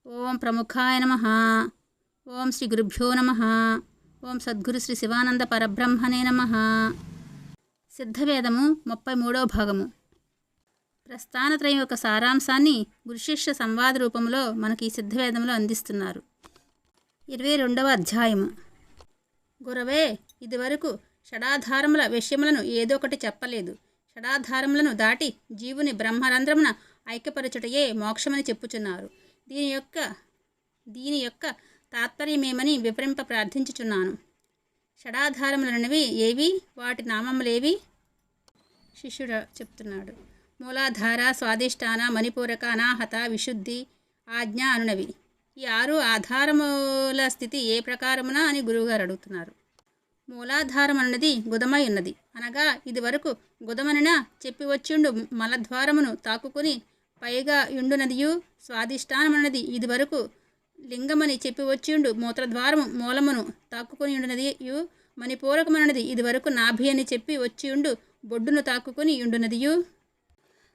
ఓం ప్రముఖాయ నమః. ఓం శ్రీ గురుభ్యో నమః. ఓం సద్గురు శ్రీ శివానంద పరబ్రహ్మణే నమః. సిద్ధవేదము 33వ భాగము. ప్రస్థానత్రయం యొక్క సారాంశాన్ని గురుశిష్య సంవాద రూపంలో మనకి ఈ సిద్ధవేదంలో అందిస్తున్నారు. 22వ అధ్యాయము. గురవే, ఇదివరకు షడాధారముల విషయములను ఏదో ఒకటి చెప్పలేదు. షడాధారములను దాటి జీవుని బ్రహ్మరంధ్రమున ఐక్యపరచుటయే మోక్షమని చెప్పుచున్నారు. దీని యొక్క తాత్పర్యమేమని వివరింప ప్రార్థించుచున్నాను. షడాధారములనవి ఏవి, వాటి నామములేవి? శిష్యుడు చెప్తున్నాడు. మూలాధార, స్వాధిష్టాన, మణిపూరక, అనాహత, విశుద్ధి, ఆజ్ఞ అనునవి. ఈ 6 ఆధారముల స్థితి ఏ ప్రకారమున అని గురువుగారు అడుగుతున్నారు. మూలాధారం అన్నది గుదమై ఉన్నది, అనగా ఇది వరకు గుదమనిన చెప్పి వచ్చిండు మలద్వారమును తాకుకుని పైగా యుండునదియు. స్వాధిష్టానమన్నది ఇది వరకు లింగమని చెప్పి వచ్చిండు మూత్రద్వారము మూలమును తాకుకొని ఉండునదియు. మణిపూరకమన్నది ఇది వరకు నాభి అని చెప్పి వచ్చిండు బొడ్డును తాకుకొని ఉండునదియు.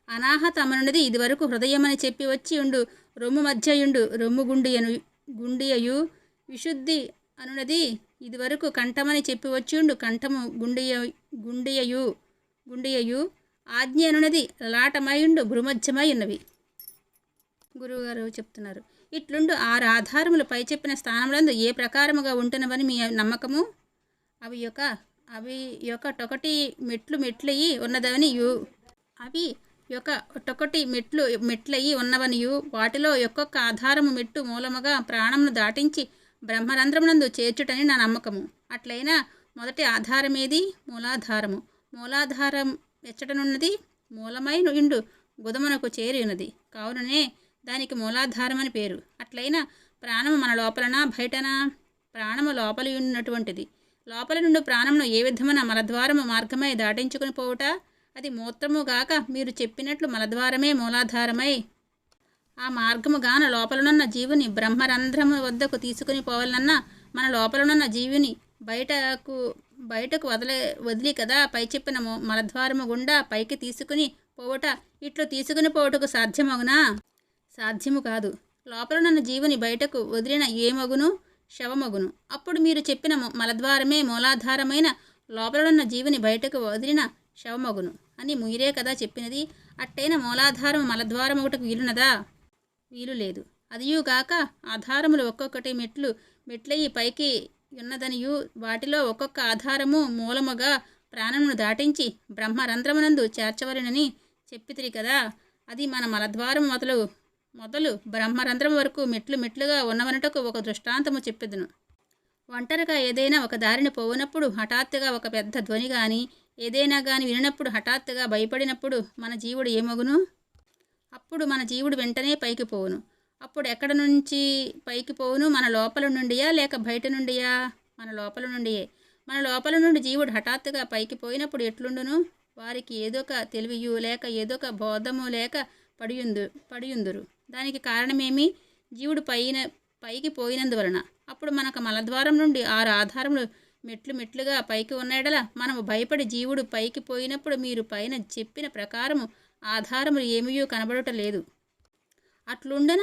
అనాహతమన్నది ఇది వరకు హృదయమని చెప్పి వచ్చి ఉండు రొమ్ము మధ్యయుండు రొమ్ము గుండియయు. విశుద్ధి అనునది ఇది వరకు కంఠమని చెప్పి వచ్చిండు కంఠము గుండియయు. ఆజ్ఞ అనునది లలాటమైండు భ్రుమధ్యమై ఉన్నవి. గురువుగారు చెప్తున్నారు. ఇట్లుండు 6 ఆధారములు పై చెప్పిన స్థానములందు ఏ ప్రకారముగా ఉంటున్నవని మీ నమ్మకము? అవి యొక్క టొకటి మెట్లయి ఉన్నదవనియు. అవి యొక్క టొకటి మెట్లయి ఉన్నవనియు. వాటిలో ఒక్కొక్క ఆధారము మెట్టు మూలముగా ప్రాణమును దాటించి బ్రహ్మరంధ్రమునందు చేర్చుటని నా నమ్మకము. అట్లయినా మొదటి ఆధారమేది? మూలాధారము. మూలాధారం ఎచ్చటనున్నది? మూలమై ఇండు గుదమునకు చేరి ఉన్నది. కావుననే దానికి మూలాధారమని పేరు. అట్లయినా ప్రాణము మన లోపలనా బయటనా? ప్రాణము లోపల ఉన్నటువంటిది. లోపల నుండి ప్రాణమును ఏ విధమున మలద్వారము మార్గమై దాటించుకుని పోవుట? అది మూత్రము గాక మీరు చెప్పినట్లు మలద్వారమే మూలాధారమై ఆ మార్గముగాన లోపలనున్న జీవుని బ్రహ్మరంధ్రము వద్దకు తీసుకుని పోవాలన్నా మన లోపలనున్న జీవుని బయటకు వదిలి కదా పై చెప్పిన మలద్వారము గుండా పైకి తీసుకుని పోవుట. ఇట్లు తీసుకుని పోవుటకు సాధ్యమగునా? సాధ్యము కాదు. లోపలనున్న జీవుని బయటకు వదిలిన ఏమగును? శవమగును. అప్పుడు మీరు చెప్పిన మలద్వారమే మూలాధారమైన లోపలనున్న జీవుని బయటకు వదిలిన శవమగును అని మీరే కదా చెప్పినది. అట్టైన మూలాధారము మలద్వారం ఒకటికి వీలునదా? వీలు లేదు. అదియుగాక ఆధారములు ఒక్కొక్కటి మెట్లయి పైకి ఉన్నదనియు. వాటిలో ఒక్కొక్క ఆధారము మూలముగా ప్రాణమును దాటించి బ్రహ్మరంధ్రమునందు చేర్చవలెనని చెప్పితిరి కదా. అది మన మలద్వారం మొదలు బ్రహ్మరంధ్రం వరకు మెట్లుగా ఉన్నవనటకు ఒక దృష్టాంతము చెప్పెదను. ఒంటరిగా ఏదైనా ఒక దారిని పోవునప్పుడు హఠాత్తుగా ఒక పెద్ద ధ్వని గాని ఏదైనా గాని వినినప్పుడు హఠాత్తుగా భయపడినప్పుడు మన జీవుడు ఏమగును? అప్పుడు మన జీవుడు వెంటనే పైకి పోవును. అప్పుడు ఎక్కడ నుంచి పైకి పోవును? మన లోపల నుండియా లేక బయట నుండియా? మన లోపల నుండియే. మన లోపల నుండి జీవుడు హఠాత్తుగా పైకి పోయినప్పుడు ఎట్లుండును? వారికి ఏదొక తెలివియు లేక ఏదొక బోధము లేక పడియుందురు. దానికి కారణమేమి? జీవుడు పైకి పోయినందువలన. అప్పుడు మనకు మలద్వారం నుండి 6 ఆధారములు మెట్లుగా పైకి ఉన్నడల మనము భయపడి జీవుడు పైకి పోయినప్పుడు మీరు పైన చెప్పిన ప్రకారము ఆధారములు ఏమీయూ కనబడుట లేదు. అట్లుండన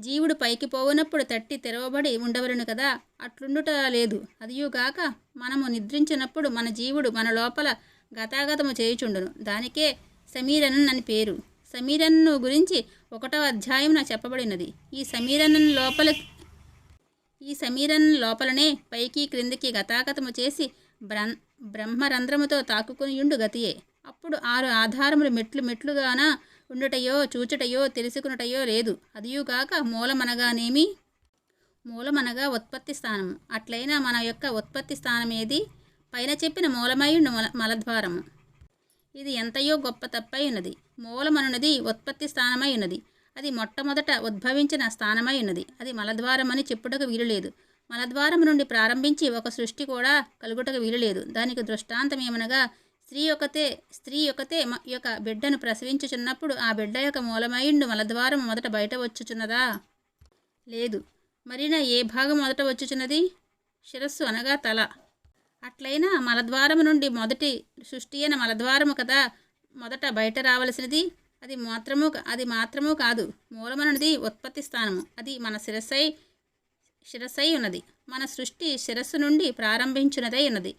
జీవుడు పైకి పోవునప్పుడు తట్టి తెరవబడి ఉండవలను కదా. అట్లుండుట లేదు. అదియుగాక మనము నిద్రించినప్పుడు మన జీవుడు మన లోపల గతాగతము చేయుచుండును. దానికే సమీరన్ అని పేరు. సమీరన్ను గురించి 1వ అధ్యాయమున చెప్పబడినది. ఈ సమీరన్ లోపలనే పైకి క్రిందికి గతాగతము చేసి బ్రహ్మరంధ్రముతో తాకుకునియుండు గతియే. అప్పుడు 6 ఆధారములు మెట్లుగాన ఉండుటయో చూచుటయో తెలుసుకునుటయో లేదు. అదియుగాక మూలమనగానేమి? మూలమనగా ఉత్పత్తి స్థానము. అట్లయినా మన యొక్క ఉత్పత్తి స్థానమేది? పైన చెప్పిన మూలమైండు మలద్వారము. ఇది ఎంతయో గొప్ప తప్పై ఉన్నది. మూలమనున్నది ఉత్పత్తి స్థానమై ఉన్నది. అది మొట్టమొదట ఉద్భవించిన స్థానమై ఉన్నది. అది మలద్వారమని చెప్పుటకు వీలులేదు. మలద్వారము నుండి ప్రారంభించి ఒక సృష్టి కూడా కలుగుటకు వీలులేదు. దానికి దృష్టాంతమేమనగా స్త్రీ యొక్కతే యొక్క బిడ్డను ప్రసవించుచున్నప్పుడు ఆ బిడ్డ యొక్క మూలమైండు మలద్వారము మొదట బయట వచ్చుచున్నదా? లేదు. మరిన ఏ భాగం మొదట వచ్చుచున్నది? శిరస్సు అనగా తల. అట్లయినా మలద్వారము నుండి మొదటి సృష్టి అయిన మలద్వారము కదా మొదట బయట రావలసినది. అది మాత్రము కాదు. మూలమన్నది ఉత్పత్తి స్థానము. అది మన శిరస్సై ఉన్నది. మన సృష్టి శిరస్సు నుండి ప్రారంభించినదై ఉన్నది.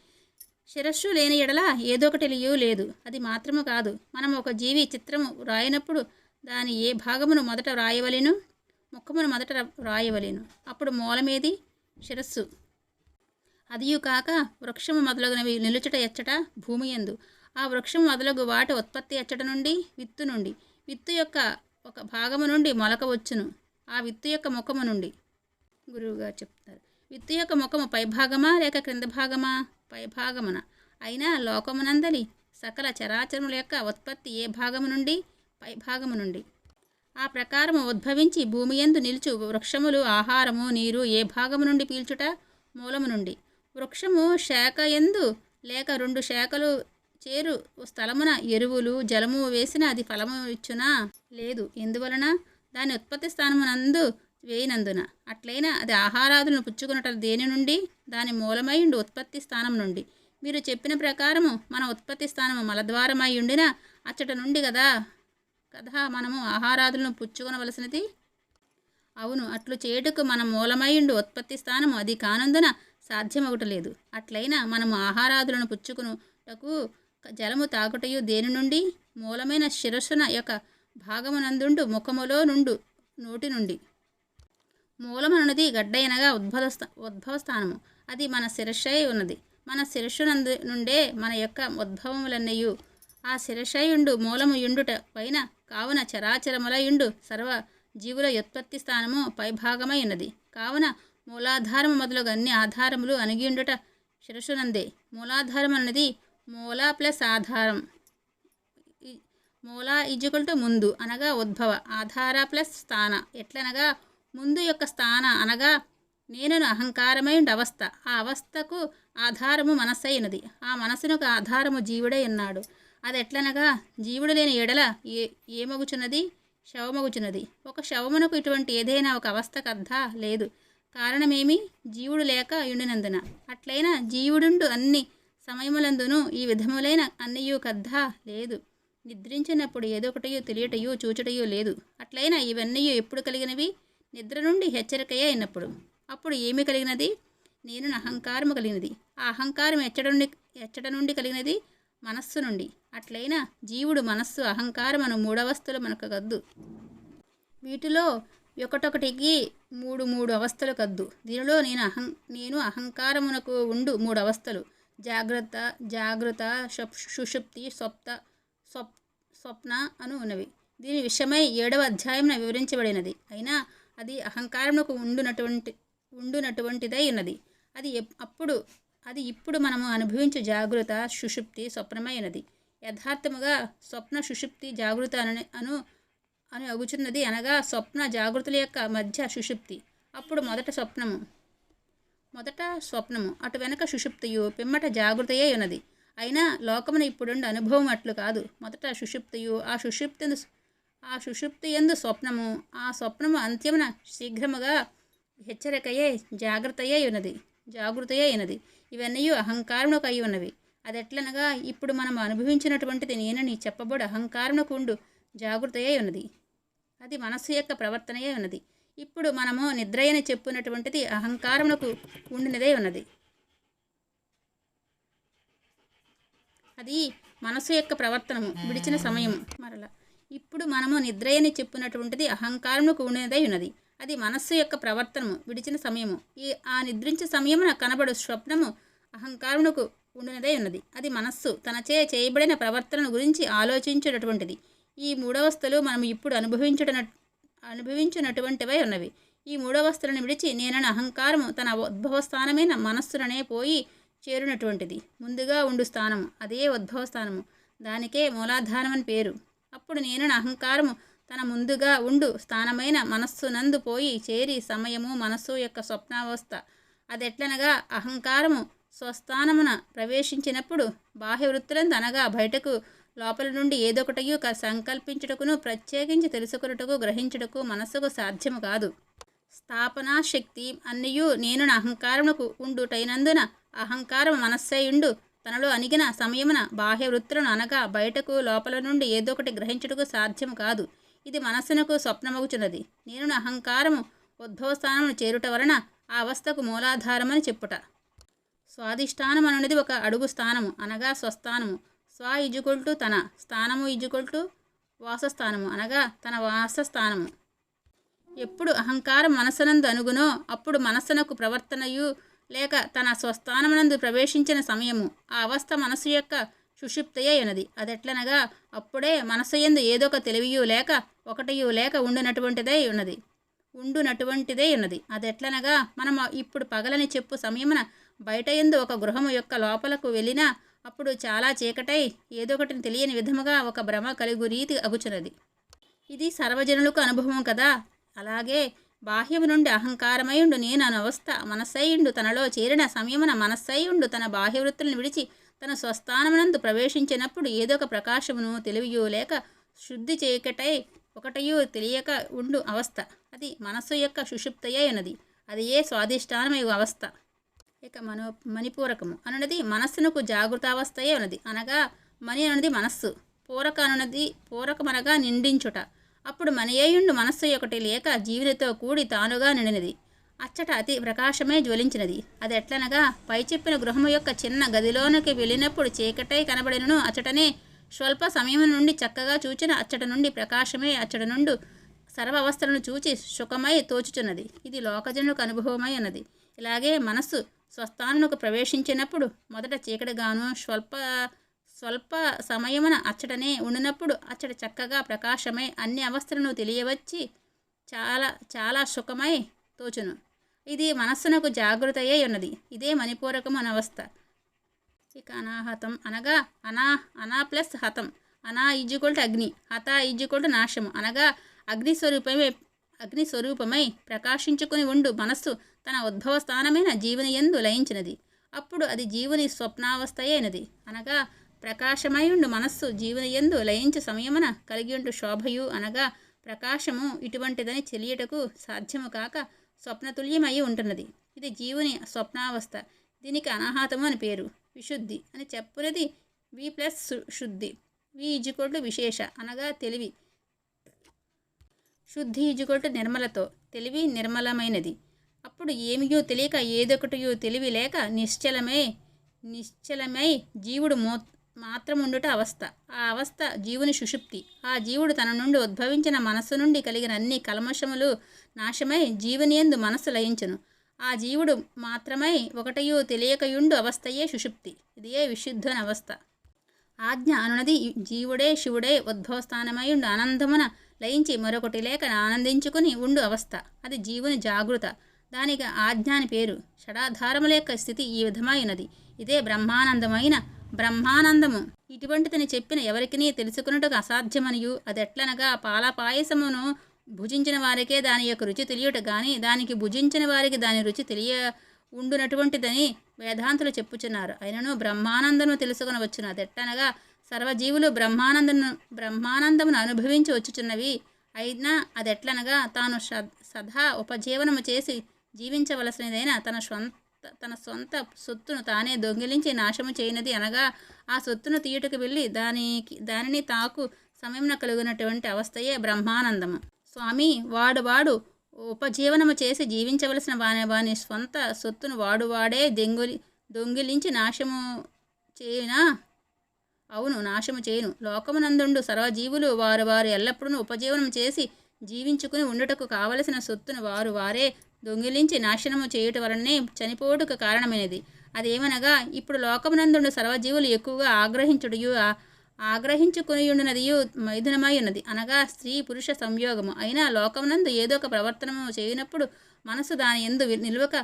శిరస్సు లేని ఎడల ఏదో ఒకటి లేదు. అది మాత్రము కాదు, మనం ఒక జీవి చిత్రము వ్రాయినప్పుడు దాని ఏ భాగమును మొదట వ్రాయవలెను, ముఖమును మొదట వ్రాయవలెను. అప్పుడు మూలమేది? శిరస్సు. అదియు కాక వృక్షము మొదలగునవి నిలుచుట ఎచ్చట భూమి యందు. ఆ వృక్షము మొదలగు వాటి ఉత్పత్తి ఎచ్చట నుండి? విత్తు నుండి. విత్తు యొక్క ఒక భాగము నుండి మొలక వచ్చును. ఆ విత్తు యొక్క ముఖము నుండి. గురువుగారు చెప్తారు, విత్తు యొక్క ముఖము పైభాగమా లేక క్రింద భాగమా? పైభాగమున. అయినా లోకమునందలి సకల చరాచరముల యొక్క ఉత్పత్తి ఏ భాగము నుండి? పైభాగము నుండి. ఆ ప్రకారము ఉద్భవించి భూమి యందు నిలుచు వృక్షములు ఆహారము నీరు ఏ భాగము నుండి పీల్చుట? మూలము నుండి. వృక్షము శాఖ యందు లేక రెండు శాఖలు చేరు స్థలమున ఎరువులు జలము వేసిన అది ఫలము ఇచ్చునా? లేదు. ఎందువలన? దాని ఉత్పత్తి స్థానమునందు వేయినందున. అట్లయినా అది ఆహారాదులను పుచ్చుకున్నట దేని నుండి? దాని మూలమై ఉండి ఉత్పత్తి స్థానం నుండి. మీరు చెప్పిన ప్రకారము మన ఉత్పత్తి స్థానము మలద్వారమై ఉండిన అచ్చట నుండి కదా మనము ఆహారాదులను పుచ్చుకొనవలసినది. అవును, అట్లు చేయుటకు మన మూలమై ఉండి ఉత్పత్తి స్థానము అది కానందున సాధ్యమగుటలేదు. అట్లయినా మనము ఆహారాదులను పుచ్చుకునుటకు జలము తాగుటయు దేని నుండి? మూలమైన శిరస్సున యొక్క భాగమునందుండు ముఖములో నుండు నోటి నుండి. మూలమనున్నది గడ్డయనగా ఉద్భవ స్థానము. అది మన శిరస్సై ఉన్నది. మన శిరస్సునందు నుండే మన యొక్క ఉద్భవములన్నయు. ఆ శిరస్సయుండు మూలము యుండుట పైన కావున చరాచరములయుండు సర్వ జీవుల ఉత్పత్తి స్థానము పైభాగమై ఉన్నది. కావున మూలాధారము మొదలగు అన్ని ఆధారములు అణిగియుండుట శిరస్సునందే. మూలాధారం అన్నది మూల ప్లస్ ఆధారం. మూల ఈజ్వల్ ముందు అనగా ఉద్భవ, ఆధార ప్లస్ స్థాన. ఎట్లనగా ముందు యొక్క స్థాన అనగా నేను అహంకారమై అవస్థ. ఆ అవస్థకు ఆధారము మనస్సై ఉన్నది. ఆ మనసునకు ఆధారము జీవుడై ఉన్నాడు. అది ఎట్లనగా జీవుడు లేని ఎడల ఏమగుచున్నది? శవమగుచున్నది. ఒక శవమునకు ఇటువంటి ఏదైనా ఒక అవస్థ కద్దా? లేదు. కారణమేమి? జీవుడు లేక యుండినందున. అట్లయినా జీవుడుండు అన్ని సమయములందును ఈ విధములైన అన్నయూ కద్దా? లేదు. నిద్రించినప్పుడు ఏదొకటయో తెలియటయో చూచుటయో లేదు. అట్లయినా ఇవన్నీ ఎప్పుడు కలిగినవి? నిద్ర నుండి హెచ్చరికయే అయినప్పుడు. అప్పుడు ఏమి కలిగినది? నేను అహంకారము కలిగినది. ఆ అహంకారం ఎచ్చట నుండి కలిగినది? మనస్సు నుండి. అట్లయినా జీవుడు మనస్సు అహంకారం అను మూడవస్థలు మనకు కద్దు. వీటిలో ఒకటొకటికి మూడు అవస్థలు కద్దు. దీనిలో నేను అహంకారమునకు ఉండు మూడు అవస్థలు జాగ్రత్త సుషుప్తి స్వప్న అను ఉన్నవి. దీని విషయమై 7వ అధ్యాయమున వివరించబడినది. అయినా అది అహంకారమునకు ఉండునటువంటిదై ఉన్నది. అది ఇప్పుడు మనము అనుభవించే జాగృత సుషుప్తి స్వప్నమై ఉన్నది. యథార్థముగా స్వప్న సుషుప్తి జాగృత అని అగుచున్నది. అనగా స్వప్న జాగృతుల యొక్క మధ్య సుషుప్తి. అప్పుడు మొదట స్వప్నము అటు వెనక సుషుప్తియు పిమ్మట జాగృతయే ఉన్నది. అయినా లోకమున ఇప్పుడుండి అనుభవం అట్లు కాదు. మొదట సుషుప్తియు ఆ సుషుప్తి యందు స్వప్నము, ఆ స్వప్నము అంత్యమున శీఘ్రముగా హెచ్చరికయే జాగృతయే ఉన్నది. ఇవన్నీ అహంకారమునకు అయి ఉన్నవి. అదెట్లనగా ఇప్పుడు మనం అనుభవించినటువంటిది నేనని చెప్పబడు అహంకారమునకు ఉండు జాగృతయే ఉన్నది. అది మనస్సు యొక్క ప్రవర్తనయే ఉన్నది. ఇప్పుడు మనము నిద్రయని చెప్పున్నటువంటిది అహంకారమునకు ఉండినదే ఉన్నది. అది మనస్సు యొక్క ప్రవర్తనము విడిచిన సమయము. మరలా ఇప్పుడు మనము నిద్రయని చెప్పున్నటువంటిది అహంకారమునకు ఉండినదై ఉన్నది. అది మనస్సు యొక్క ప్రవర్తనము విడిచిన సమయము. ఆ నిద్రించే సమయమున కనబడు స్వప్నము అహంకారమునకు ఉండినదై ఉన్నది. అది మనస్సు తనచే చేయబడిన ప్రవర్తనను గురించి ఆలోచించేటటువంటిది. ఈ మూడవస్థలు మనం ఇప్పుడు అనుభవించినటువంటివై ఉన్నవి. ఈ మూడవస్థలను విడిచి నేనని అహంకారము తన ఉద్భవ స్థానమైన మనస్సులనే పోయి చేరునటువంటిది. ముందుగా ఉండు స్థానము అదే ఉద్భవ స్థానము. దానికే మూలాధారమని పేరు. అప్పుడు నేనని అహంకారము తన ముందుగా ఉండు స్థానమైన మనస్సునందు పోయి చేరి సమయము మనస్సు యొక్క స్వప్నావస్థ. అదెట్లనగా అహంకారము స్వస్థానమున ప్రవేశించినప్పుడు బాహ్య వృత్తులందు అనగా బయటకు లోపల నుండి ఏదొకటయు సంకల్పించుటకును ప్రత్యేకించి తెలుసుకొనుటకు గ్రహించుటకు మనస్సుకు సాధ్యము కాదు. స్థాపనా శక్తి అన్నయు నేను అహంకారమునకు ఉండుటైనందున అహంకారము మనస్సై ఉండు తనలో అణిగిన సమయమున బాహ్య వృత్తులను అనగా బయటకు లోపల నుండి ఏదో ఒకటి గ్రహించుటకు సాధ్యము కాదు. ఇది మనస్సునకు స్వప్నమగుచున్నది. నేను అహంకారము ఉద్భవస్థానమును చేరుట వలన ఆ అవస్థకు మూలాధారమని చెప్పుట. స్వాధిష్టానం అనున్నది ఒక అడుగు స్థానము అనగా స్వస్థానము. స్వ ఇజుకొల్టు తన, స్థానము ఇజుకొల్టు వాసస్థానము అనగా తన వాసస్థానము. ఎప్పుడు అహంకారం మనస్సునందు అనుగునో అప్పుడు మనస్సునకు ప్రవర్తనయు లేక తన స్వస్థానమునందు ప్రవేశించిన సమయము ఆ అవస్థ మనస్సు యొక్క సుషుప్తయే ఉన్నది. అదెట్లనగా అప్పుడే మనస్సు యందు ఏదో ఒక తెలివియు లేక ఒకటియు లేక ఉండునటువంటిదే ఉన్నది. అదెట్లనగా మనం ఇప్పుడు పగలని చెప్పు సమయమున బయట యందు ఒక గృహము యొక్క లోపలకు వెళ్ళినా అప్పుడు చాలా చీకటై ఏదో ఒకటిని తెలియని విధముగా ఒక భ్రమ కలుగు రీతి అగుచున్నది. ఇది సర్వజనులకు అనుభవం కదా. అలాగే బాహ్యము నుండి అహంకారమయుండు నేను అను అవస్థ మనస్సయుండు తనలో చేరిన సమయమున మనస్సయుండు తన బాహ్యవృత్తులను విడిచి తన స్వస్థానమునందు ప్రవేశించినప్పుడు ఏదో ఒక ప్రకాశమును తెలివియో లేక శుద్ధి చీకటై ఒకటయు తెలియక ఉండు అవస్థ అది మనస్సు యొక్క సుషుప్తయే ఉన్నది. అది ఏ స్వాధిష్టానమయ అవస్థ. ఇక మణిపూరకము అనున్నది మనస్సునకు జాగృతావస్థయే ఉన్నది. అనగా మణి అనున్నది మనస్సు, పూరక అనున్నది పూరకమనగా నిండించుట. అప్పుడు మనియేయుండు మనస్సు ఒకటి లేక జీవునితో కూడి తానుగా నిండినది. అచ్చట అతి ప్రకాశమే జ్వలించినది. అది ఎట్లనగా పై చెప్పిన గృహము యొక్క చిన్న గదిలోనికి వెళ్ళినప్పుడు చీకటై కనబడినను అచ్చటనే స్వల్ప సమయం నుండి చక్కగా చూచిన అచ్చట నుండి ప్రకాశమే అచ్చట నుండి సర్వ అవస్థలను చూచి సుఖమై తోచుచున్నది. ఇది లోకజనులకు అనుభవమై ఉన్నది. ఇలాగే మనస్సు స్వస్థానమునకు ప్రవేశించినప్పుడు మొదట చీకటిగాను స్వల్ప సమయమున అచ్చటనే ఉండినప్పుడు అచ్చట చక్కగా ప్రకాశమై అన్ని అవస్థలను తెలియవచ్చి చాలా చాలా సుఖమై తోచును. ఇది మనస్సునకు జాగృతయే ఉన్నది. ఇదే మణిపూరకం అనే అవస్థ. ఇక అనాహతం అనగా అనా ప్లస్ హతం. అనా ఈజ్యుకొల్టు అగ్ని, హత ఈజ్యుకొల్టు నాశము అనగా అగ్నిస్వరూపమై ప్రకాశించుకుని ఉండు మనస్సు తన ఉద్భవ స్థానమైన జీవుని యందు లయించినది. అప్పుడు అది జీవుని స్వప్నావస్థయైనది. అనగా ప్రకాశమయుండు మనస్సు జీవుని యందు లయించు సమయమున కలిగియుండు శోభయు అనగా ప్రకాశము ఇటువంటిదని తెలియటకు సాధ్యము కాక స్వప్నతుల్యమై ఉంటున్నది. ఇది జీవుని స్వప్నావస్థ. దీనికి అనాహతము అని పేరు. విశుద్ధి అని చెప్పునది వి ప్లస్ శుద్ధి. వి ఈజ్యుకొల్టు విశేష అనగా తెలివి. శుద్ధి ఈజ్యుకొల్టు నిర్మలతో, తెలివి నిర్మలమైనది. అప్పుడు ఏమియో తెలియక ఏదొకటియో తెలివి లేక నిశ్చలమై జీవుడు మాత్రముండుట అవస్థ. ఆ అవస్థ జీవుని సుషుప్తి. ఆ జీవుడు తన నుండి ఉద్భవించిన మనస్సు నుండి కలిగిన అన్ని కల్మషములు నాశమై జీవుని యందు మనస్సు లయించును. ఆ జీవుడు మాత్రమై ఒకటయు తెలియకయుండు అవస్థయే సుషుప్తి. ఇదే విశుద్ధన అవస్థ. ఆజ్ఞ అనున్నది జీవుడే శివుడే ఉద్భవస్థానమయుండు ఆనందమున లయించి మరొకటి లేక ఆనందించుకుని ఉండు అవస్థ. అది జీవుని జాగృత. దానికి ఆజ్ఞ అని పేరు. షడాధారముల యొక్క స్థితి ఈ విధమైనది. ఇదే బ్రహ్మానందము. ఇటువంటిదని చెప్పిన ఎవరికినీ తెలుసుకున్నట్టుగా అసాధ్యమనియు అదెట్లనగా పాల పాయసమును భుజించిన వారికే దాని యొక్క రుచి తెలియట గాని దానికి భుజించిన వారికి దాని రుచి ఉండునటువంటిదని వేదాంతులు చెప్పుచున్నారు. అయినను బ్రహ్మానందమును తెలుసుకునవచ్చును. అదెట్లనగా సర్వజీవులు బ్రహ్మానందమును అనుభవించి వచ్చుచున్నవి. అయినా అదెట్లనగా తాను సదా ఉపజీవనము చేసి జీవించవలసినదైన తన సొంత సొత్తును తానే దొంగిలించి నాశము చేయనది. అనగా ఆ సొత్తును తీయుటకు వెళ్ళి దానిని తాకు సమయమున కలుగునటువంటి అవస్థయే బ్రహ్మానందము. స్వామి వాడు ఉపజీవనము చేసి జీవించవలసిన వాని స్వంత సొత్తును వాడే దొంగిలించి నాశము చేయునా? అవును, నాశము చేయును. లోకమునందుండు సర్వజీవులు వారు ఎల్లప్పుడూ ఉపజీవనం చేసి జీవించుకుని ఉండుటకు కావలసిన సొత్తును వారే దొంగిలించి నాశనము చేయుట వలనే చనిపోవుటకు కారణమైనది. అదేమనగా ఇప్పుడు లోకమునందుండు సర్వజీవులు ఎక్కువగా ఆగ్రహించుకునియుండునదియు మైథునమై ఉన్నది. అనగా స్త్రీ పురుష సంయోగము. అయినా లోకమునందు ఏదో ఒక ప్రవర్తనము చేయనప్పుడు మనసు దాని యందు నిలువక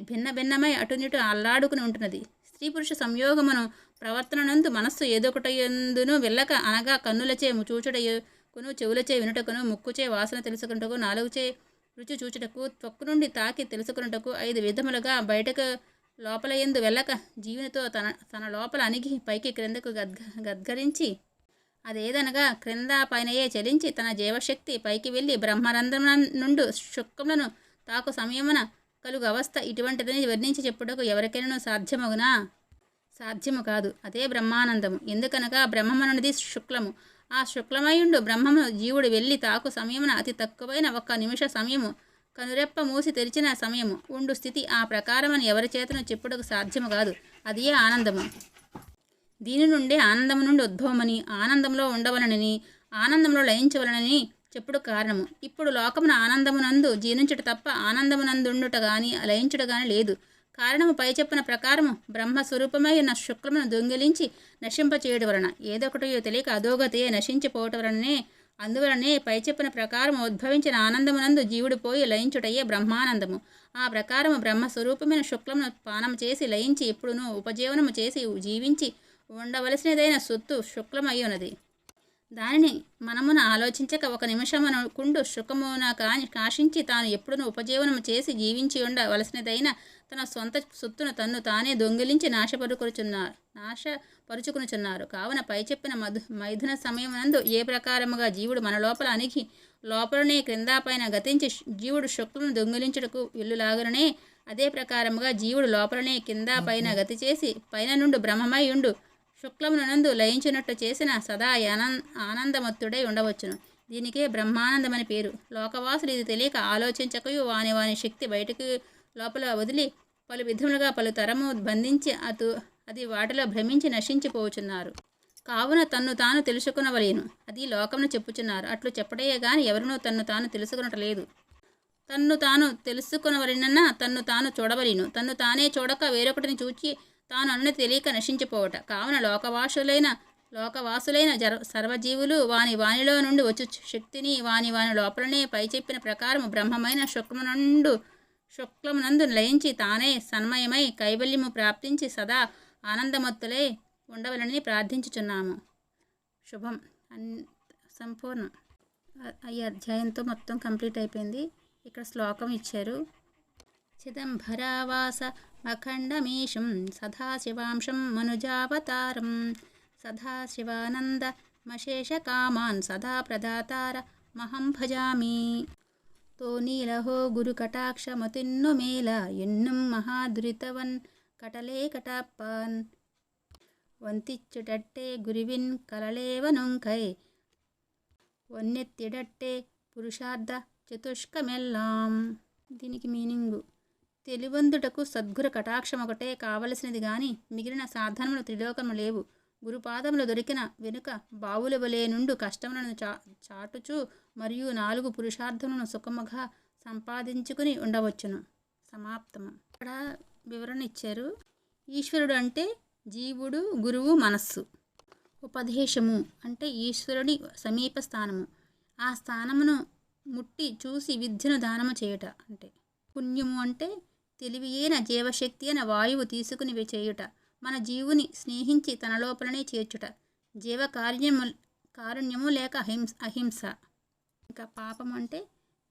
భిన్నమై అటునిటు అల్లాడుకుని ఉంటున్నది. స్త్రీ పురుష సంయోగమును ప్రవర్తనందు మనస్సు ఏదొకటయందును వెళ్ళక అనగా కన్నులచే చూచుటకును, చెవులచే వినుటకును, ముక్కుచే వాసన తెలుసుకున్నటకు, నాలుగుచే రుచి చూచుటకు, త్వక్కు నుండి తాకి తెలుసుకున్నటకు 5 విధములుగా బయటకు లోపల యందు వెళ్ళక జీవునితో తన లోపల అణిగి పైకి క్రిందకు గద్గరించి అదేదనగా క్రింద పైనయే చలించి తన జీవశక్తి పైకి వెళ్ళి బ్రహ్మానందం నుండి శుక్రములను తాకు సమయమున కలుగు అవస్థ ఇటువంటిదని వర్ణించి చెప్పుటకు ఎవరికైనా సాధ్యమగునా? సాధ్యము కాదు. అదే బ్రహ్మానందము. ఎందుకనగా బ్రహ్మమనున్నది శుక్లము. ఆ శుక్లమయుండు బ్రహ్మము జీవుడు వెళ్ళి తాకు సమయమున అతి తక్కువైన 1 నిమిష సమయము, కనురెప్ప మూసి తెరిచిన సమయము ఉండు స్థితి ఆ ప్రకారమని ఎవరి చేతను చెప్పుటకు సాధ్యము కాదు. అదే ఆనందము. దీని నుండే ఆనందము నుండి ఉద్భవమని, ఆనందంలో ఉండవలనని, ఆనందంలో లయించవలనని చెప్పుడు కారణము. ఇప్పుడు లోకమున ఆనందమునందు జీర్ణించుట తప్ప ఆనందమునందుండుట గాని లయించుట గాని లేదు. కారణము పై చెప్పిన ప్రకారము బ్రహ్మస్వరూపమై ఉన్న శుక్లమును దొంగిలించి నశింపచేయడం వలన ఏదొకటియో తెలియక అధోగతే నశించిపోవటం వలనే, అందువలనే పై చెప్పిన ప్రకారము ఉద్భవించిన ఆనందమునందు జీవుడు పోయి లయించుటయే బ్రహ్మానందము. ఆ ప్రకారము బ్రహ్మస్వరూపమైన శుక్లమును పానం చేసి లయించి ఎప్పుడునూ ఉపజీవనము చేసి జీవించి ఉండవలసినదైన సొత్తు శుక్లమయ్యున్నది. దానిని మనమున ఆలోచించక 1 నిమిషమునకుండు సుఖమున కాశించి తాను ఎప్పుడునూ ఉపజీవనము చేసి జీవించి ఉండవలసినదైన తన సొంత సొత్తును తన్ను తానే దొంగిలించి నాశపరుచుకునుచున్నారు. కావున పై చెప్పిన మైథున సమయమునందు ఏ ప్రకారముగా జీవుడు మన లోపల అణిగి లోపలనే క్రిందాపైన గతించి జీవుడు శుక్లను దొంగిలించుటకు వెల్లులాగనే, అదే ప్రకారముగా జీవుడు లోపలనే కింద పైన గతి చేసి పైన నుండి బ్రహ్మమై ఉండు శుక్లమునందు లయించినట్టు చేసిన సదా ఆనందమత్తుడై ఉండవచ్చును. దీనికే బ్రహ్మానందమని పేరు. లోకవాసులు ఇది తెలియక ఆలోచించకయు వాని శక్తి బయటకు లోపల వదిలి పలు విధములుగా పలు తరము బంధించి అది వాటిలో భ్రమించి నశించిపోచున్నారు. కావున తన్ను తాను తెలుసుకునవలేను. అది లోకమును చెప్పుచున్నారు. అట్లు చెప్పడయే గాని ఎవరునూ తన్ను తాను తెలుసుకునట్లేదు. తన్ను తాను తెలుసుకునవలనన్నా తన్ను తాను చూడవలేను. తన్ను తానే చూడక వేరొకటిని చూచి తాను అన్నది తెలియక నశించిపోవట. కావున లోకవాసులైన సర్వజీవులు వానిలో నుండి వచ్చు శక్తిని వాని లోపలనే పై చెప్పిన ప్రకారము బ్రహ్మమైన శుక్లమునందు లయించి తానే సన్మయమై కైవల్యము ప్రాప్తించి సదా ఆనందమత్తులై ఉండవలని ప్రార్థించుచున్నాము. శుభం. సంపూర్ణం. ఈ అధ్యాయంతో మొత్తం కంప్లీట్ అయిపోయింది. ఇక్కడ శ్లోకం ఇచ్చారు. చిదంబరావాస అఖండమీశం సదాశివాంశం మనుజావతారం సదాశివానందమశేషకామాన్ సదా ప్రదాతార మహం భజామి. తో నీలహో గురుకటాక్షమతిన్ను మేల ఎన్నుం మహాదురితవన్ కటలే కటాప్పాన్ వంతిచ్చుటట్టే గురివిన్ కలలేవనుంకై వన్నెత్తిడట్టే పురుషార్థ చతుష్కమెల్లాం. దీనికి మీనింగు: తెలివందుటకు సద్గురు కటాక్షం ఒకటే కావలసినది గాని మిగిలిన సాధనములు త్రిలోకము లేవు. గురుపాదములు దొరికిన వెనుక బావుల వలె నుండు కష్టములను చాటుచు మరియు 4 పురుషార్థములను సుఖముగా సంపాదించుకుని ఉండవచ్చును. సమాప్తము. ఇక్కడ వివరణ ఇచ్చారు. ఈశ్వరుడు అంటే జీవుడు, గురువు, మనస్సు. ఉపదేశము అంటే ఈశ్వరుని సమీప స్థానము. ఆ స్థానమును ముట్టి చూసి విద్యను దానము చేయుట. అంటే పుణ్యము అంటే తెలివి అయిన జీవశక్తి అయిన వాయువు తీసుకుని చేయుట. మన జీవుని స్నేహించి తన లోపలనే చేర్చుట. జీవ కారుణ్యము లేక అహింస. ఇంకా పాపం అంటే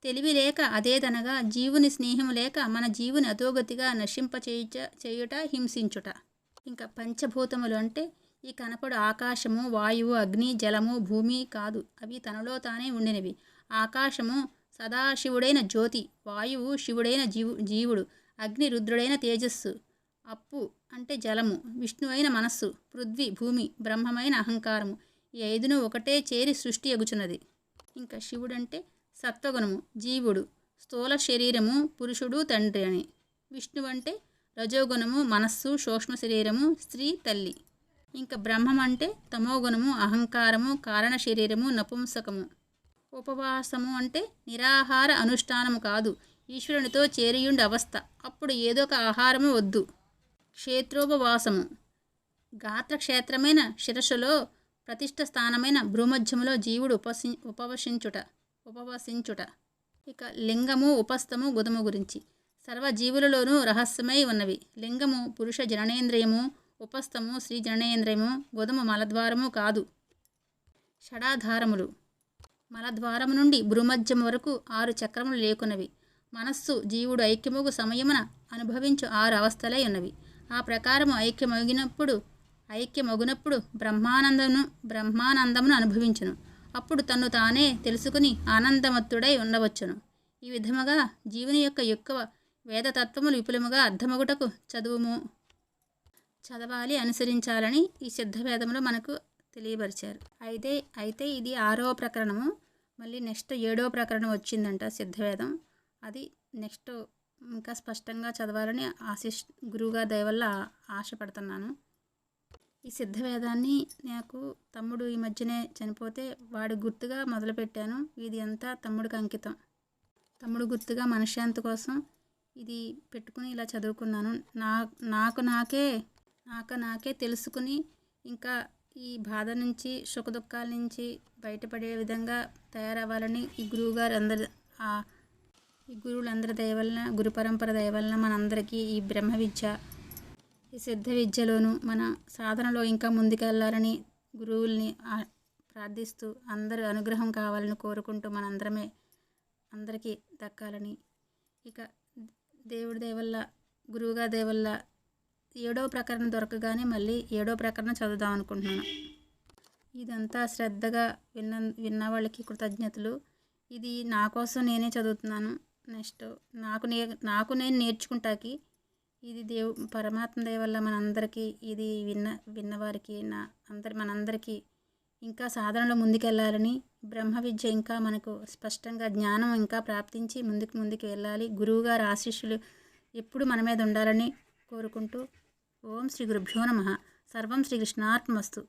తెలివి లేక అదేదనగా జీవుని స్నేహము లేక మన జీవుని అధోగతిగా చేయుట, హింసించుట. ఇంకా పంచభూతములు అంటే ఈ కనపడు ఆకాశము, వాయువు, అగ్ని, జలము, భూమి కాదు. అవి తనలో తానే ఉండినవి. ఆకాశము సదాశివుడైన జ్యోతి, వాయువు శివుడైన జీవుడు, అగ్ని రుద్రుడైన తేజస్సు, అప్పు అంటే జలము, విష్ణు అయిన మనస్సు, పృథ్వీ భూమి, బ్రహ్మమైన అహంకారము. ఈ 5ను ఒకటే చేరి సృష్టి ఎగుచున్నది. ఇంకా శివుడంటే సత్వగుణము, జీవుడు, స్థూల శరీరము, పురుషుడు, తండ్రి అని. విష్ణువు అంటే రజోగుణము, మనస్సు, సూక్ష్మ శరీరము, స్త్రీ, తల్లి. ఇంకా బ్రహ్మం అంటే తమోగుణము, అహంకారము, కారణ శరీరము, నపుంసకము. ఉపవాసము అంటే నిరాహార అనుష్ఠానము కాదు, ఈశ్వరునితో చేరియుండి అవస్థ. అప్పుడు ఏదో ఒక ఆహారము వద్దు. క్షేత్రోపవాసము గాత్రక్షేత్రమైన శిరస్సులో ప్రతిష్ఠ స్థానమైన భ్రూమధ్యములో జీవుడు ఉపవసించుట. ఇక లింగము, ఉపస్థము, గుదము గురించి. సర్వజీవులలోనూ రహస్యమై ఉన్నవి. లింగము పురుష జననేంద్రియము, ఉపస్థము స్త్రీ జననేంద్రియము, గుదము మలద్వారము కాదు. షడాధారములు. మలద్వారము నుండి భ్రూమధ్యం వరకు 6 చక్రములు లేకున్నవి. మనస్సు జీవుడు ఐక్యముగు సమయమున అనుభవించు 6 అవస్థలై ఉన్నవి. ఆ ప్రకారము ఐక్యమగునప్పుడు బ్రహ్మానందమును అనుభవించును. అప్పుడు తన్ను తానే తెలుసుకుని ఆనందమత్తుడై ఉండవచ్చును. ఈ విధముగా జీవుని యొక్క వేదతత్వములు విపులముగా అర్థమగుటకు చదవాలి, అనుసరించాలని ఈ సిద్ధవేదంలో మనకు తెలియపరిచారు. అయితే ఇది 6వ ప్రకరణము. మళ్ళీ నెక్స్ట్ 7వ ప్రకరణం వచ్చిందంట సిద్ధవేదం. అది నెక్స్ట్ ఇంకా స్పష్టంగా చదవాలని గురువుగారి దయ వల్ల ఆశపడుతున్నాను. ఈ సిద్ధవేదాన్ని నాకు తమ్ముడు ఈ మధ్యనే చనిపోతే వాడి గుర్తుగా మొదలుపెట్టాను. ఇది అంతా తమ్ముడికి అంకితం. తమ్ముడు గుర్తుగా మనశ్శాంతి కోసం ఇది పెట్టుకుని ఇలా చదువుకున్నాను. నాకు నాకే తెలుసుకుని ఇంకా ఈ బాధ నుంచి, సుఖదుఖాల నుంచి బయటపడే విధంగా తయారవ్వాలని ఈ గురువులందరి దయ వలన, గురు పరంపర దయ వలన మనందరికీ ఈ బ్రహ్మ విద్య, ఈ సిద్ధ విద్యలోనూ మన సాధనలో ఇంకా ముందుకెళ్ళాలని గురువుల్ని ప్రార్థిస్తూ అందరూ అనుగ్రహం కావాలని కోరుకుంటూ అందరికీ దక్కాలని, ఇక దేవుడి దయ వల్ల, గురువుగారి దయ వల్ల 7వ ప్రకరణం దొరకగానే మళ్ళీ 7వ ప్రకరణం చదువుదాం అనుకుంటున్నాను. ఇదంతా శ్రద్ధగా విన్న వాళ్ళకి కృతజ్ఞతలు. ఇది నా కోసం నేనే చదువుతున్నాను. నెక్స్ట్ నాకు నేను నేర్చుకుంటాకి ఇది పరమాత్మ దయ వల్ల మనందరికీ, ఇది విన్నవారికి మనందరికీ ఇంకా సాధనలో ముందుకెళ్ళాలని, బ్రహ్మ విద్య ఇంకా మనకు స్పష్టంగా జ్ఞానం ఇంకా ప్రాప్తించి ముందుకు వెళ్ళాలి. గురువుగారి ఆశీస్సులు ఎప్పుడు మన మీద ఉండాలని కోరుకుంటూ ఓం శ్రీ గురుభ్యో నమః. సర్వం శ్రీకృష్ణార్పణమస్తు.